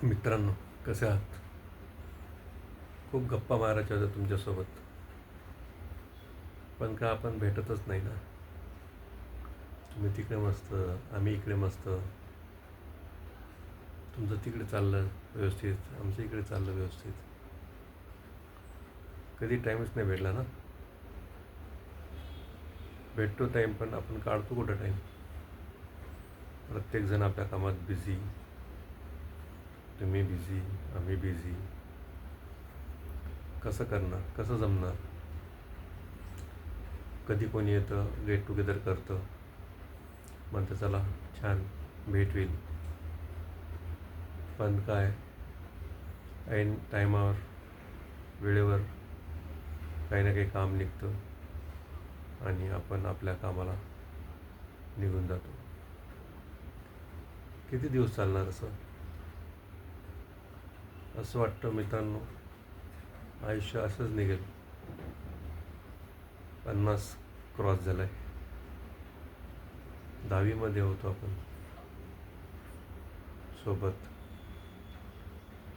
मित्रांनो, कसे आहात? खूप गप्पा मारायच्या होत्या तुमच्यासोबत, पण का आपण भेटतच नाही ना. तुम्ही तिकडे मस्त, आम्ही इकडे मस्त. तुमचं तिकडे चाललं व्यवस्थित, आमचं इकडे चाललं व्यवस्थित. कधी टाईमच नाही भेटला ना. भेटतो टाईम, पण आपण काढतो कुठं टाईम? प्रत्येकजण आपल्या कामात बिझी. तुम्ही बिझी, आम्ही बिझी. कसं करणार, कसं जमणार? कधी कोणी येतं, गेट टुगेदर करतं, म्हणतं चला छान भेट होईल. पण काय, ऐन टायमावर, वेळेवर काही ना काही काम निघतं आणि आपण आपल्या कामाला निघून जातो. किती दिवस चालणार असं? असं वाटतं मित्रांनो, आयुष्य असंच निघेल. 50 क्रॉस झालं आहे. 10वीमध्ये होतो आपण सोबत,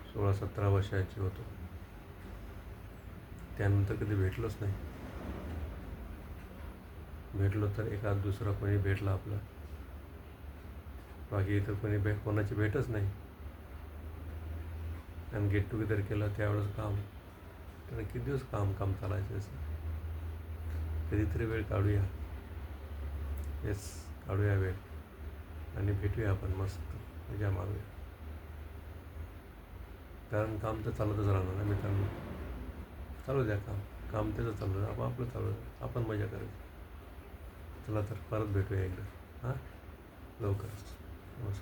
16-17 वर्षाचे होतो. त्यानंतर कधी भेटलोच नाही. भेटलो तर एखाद दुसरा कोणी भेटला आपला, बाकी इथं कोणाची भेटच नाही. आणि गेट टुगेदर केलं त्यावेळेस काम, तर किती दिवस काम काम चालायचं असं. कधीतरी वेळ काढूया. येस, काढूया वेळ आणि भेटूया आपण, मस्त मजा मारूया. कारण काम तर चालतच राहणार ना मित्रांनो. चालू द्या काम, काम त्याचं चालू द्या, आपलं चालू द्या, आपण मजा करायची. चला तर परत भेटूया एकदा, हां, लवकरच.